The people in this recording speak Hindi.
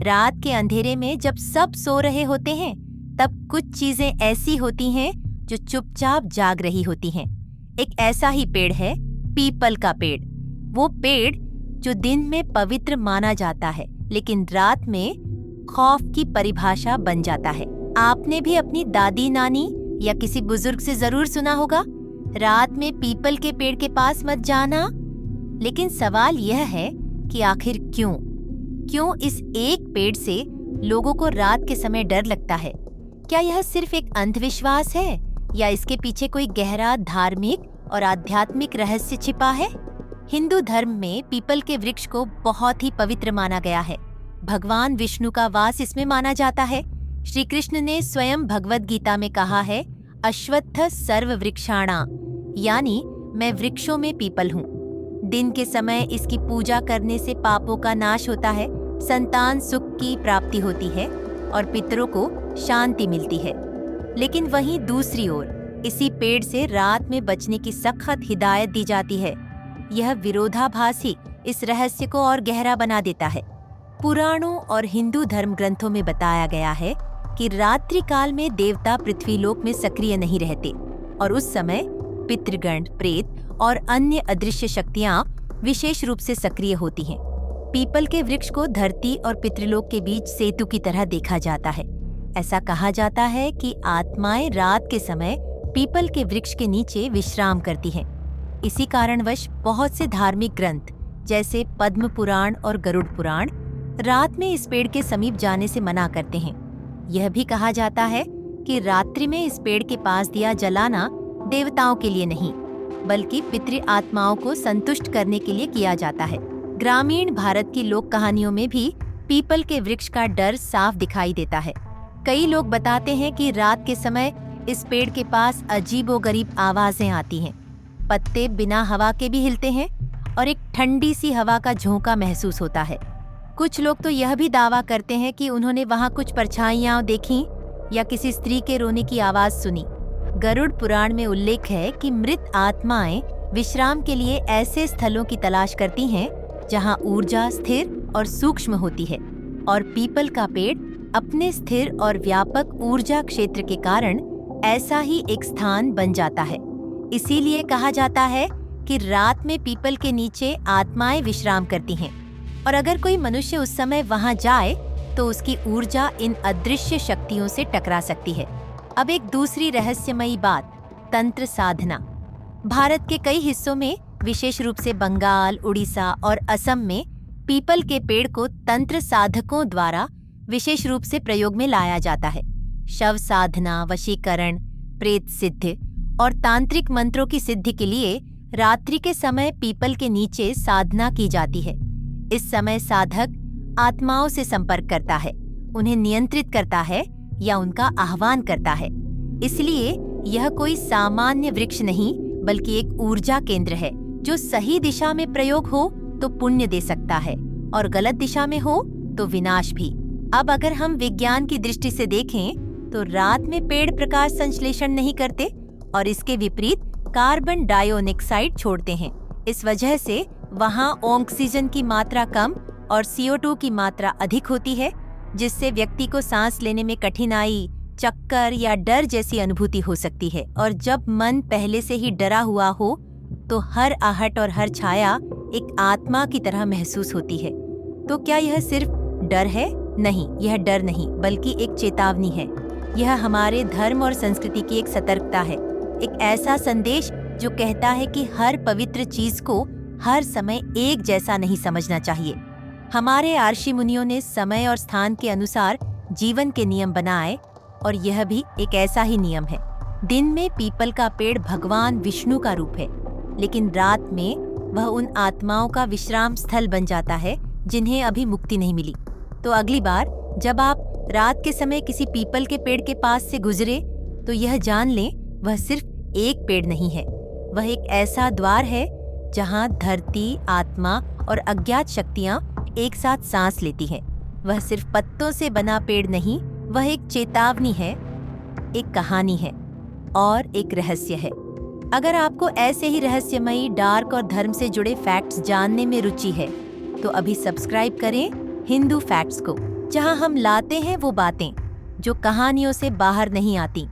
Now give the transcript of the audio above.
रात के अंधेरे में जब सब सो रहे होते हैं, तब कुछ चीजें ऐसी होती हैं जो चुपचाप जाग रही होती हैं। एक ऐसा ही पेड़ है पीपल का पेड़। वो पेड़ जो दिन में पवित्र माना जाता है, लेकिन रात में खौफ की परिभाषा बन जाता है। आपने भी अपनी दादी नानी या किसी बुजुर्ग से जरूर सुना होगा, रात में पीपल के पेड़ के पास मत जाना। लेकिन सवाल यह है कि आखिर क्यों इस एक पेड़ से लोगों को रात के समय डर लगता है? क्या यह सिर्फ एक अंधविश्वास है या इसके पीछे कोई गहरा धार्मिक और आध्यात्मिक रहस्य छिपा है? हिंदू धर्म में पीपल के वृक्ष को बहुत ही पवित्र माना गया है। भगवान विष्णु का वास इसमें माना जाता है। श्री कृष्ण ने स्वयं भगवद गीता में कहा है, अश्वत्थ सर्व वृक्षाणा, यानी मैं वृक्षों में पीपल हूँ। दिन के समय इसकी पूजा करने से पापों का नाश होता है, संतान सुख की प्राप्ति होती है और पितरों को शांति मिलती है। लेकिन वहीं दूसरी ओर इसी पेड़ से रात में बचने की सख्त हिदायत दी जाती है। यह विरोधाभास ही इस रहस्य को और गहरा बना देता है। पुराणों और हिंदू धर्म ग्रंथों में बताया गया है कि रात्रि काल में देवता पृथ्वीलोक में सक्रिय नहीं रहते और उस समय पितृगण, प्रेत और अन्य अदृश्य शक्तियां विशेष रूप से सक्रिय होती हैं। पीपल के वृक्ष को धरती और पितृलोक के बीच सेतु की तरह देखा जाता है। ऐसा कहा जाता है कि आत्माएं रात के समय पीपल के वृक्ष के नीचे विश्राम करती हैं। इसी कारणवश बहुत से धार्मिक ग्रंथ जैसे पद्म पुराण और गरुड़ पुराण रात में इस पेड़ के समीप जाने से मना करते हैं। यह भी कहा जाता है कि रात्रि में इस पेड़ के पास दिया जलाना देवताओं के लिए नहीं, बल्कि पितृ आत्माओं को संतुष्ट करने के लिए किया जाता है। ग्रामीण भारत की लोक कहानियों में भी पीपल के वृक्ष का डर साफ दिखाई देता है। कई लोग बताते हैं कि रात के समय इस पेड़ के पास अजीबोगरीब आवाजें आती हैं। पत्ते बिना हवा के भी हिलते हैं और एक ठंडी सी हवा का झोंका महसूस होता है। कुछ लोग तो यह भी दावा करते हैं कि उन्होंने वहां कुछ परछाइयां देखीं या किसी स्त्री के रोने की आवाज सुनी। गरुड़ पुराण में उल्लेख है कि मृत आत्माएं विश्राम के लिए ऐसे स्थलों की तलाश करती हैं जहां ऊर्जा स्थिर और सूक्ष्म होती है, और पीपल का पेड़ अपने स्थिर और व्यापक ऊर्जा क्षेत्र के कारण ऐसा ही एक स्थान बन जाता है। इसीलिए कहा जाता है कि रात में पीपल के नीचे आत्माएं विश्राम करती हैं, और अगर कोई मनुष्य उस समय वहां जाए तो उसकी ऊर्जा इन अदृश्य शक्तियों से टकरा सकती है। अब एक दूसरी रहस्यमयी बात, तंत्र साधना। भारत के कई हिस्सों में, विशेष रूप से बंगाल, उड़ीसा और असम में पीपल के पेड़ को तंत्र साधकों द्वारा विशेष रूप से प्रयोग में लाया जाता है। शव साधना, वशीकरण, प्रेत सिद्धि और तांत्रिक मंत्रों की सिद्धि के लिए रात्रि के समय पीपल के नीचे साधना की जाती है। इस समय साधक आत्माओं से संपर्क करता है, उन्हें नियंत्रित करता है या उनका आह्वान करता है। इसलिए यह कोई सामान्य वृक्ष नहीं, बल्कि एक ऊर्जा केंद्र है जो सही दिशा में प्रयोग हो तो पुण्य दे सकता है और गलत दिशा में हो तो विनाश भी। अब अगर हम विज्ञान की दृष्टि से देखें तो रात में पेड़ प्रकाश संश्लेषण नहीं करते और इसके विपरीत कार्बन डाइऑक्साइड छोड़ते हैं। इस वजह से वहां ऑक्सीजन की मात्रा कम और CO2 की मात्रा अधिक होती है, जिससे व्यक्ति को सांस लेने में कठिनाई, चक्कर या डर जैसी अनुभूति हो सकती है। और जब मन पहले से ही डरा हुआ हो तो हर आहट और हर छाया एक आत्मा की तरह महसूस होती है। तो क्या यह सिर्फ डर है? नहीं, यह डर नहीं, बल्कि एक चेतावनी है। यह हमारे धर्म और संस्कृति की एक सतर्कता है, एक ऐसा संदेश जो कहता है कि हर पवित्र चीज को हर समय एक जैसा नहीं समझना चाहिए। हमारे ऋषि मुनियों ने समय और स्थान के अनुसार जीवन के नियम बनाए, और यह भी एक ऐसा ही नियम है। दिन में पीपल का पेड़ भगवान विष्णु का रूप है, लेकिन रात में वह उन आत्माओं का विश्राम स्थल बन जाता है जिन्हें अभी मुक्ति नहीं मिली। तो अगली बार जब आप रात के समय किसी पीपल के पेड़ के पास से गुजरे तो यह जान लें, वह सिर्फ एक पेड़ नहीं है, वह एक ऐसा द्वार है जहां धरती, आत्मा और अज्ञात शक्तियां एक साथ सांस लेती हैं। वह सिर्फ पत्तों से बना पेड़ नहीं, वह एक चेतावनी है, एक कहानी है और एक रहस्य है। अगर आपको ऐसे ही रहस्यमयी, डार्क और धर्म से जुड़े फैक्ट्स जानने में रुचि है तो अभी सब्सक्राइब करें हिंदू फैक्ट्स को। जहां हम लाते हैं वो बातें जो कहानियों से बाहर नहीं आती।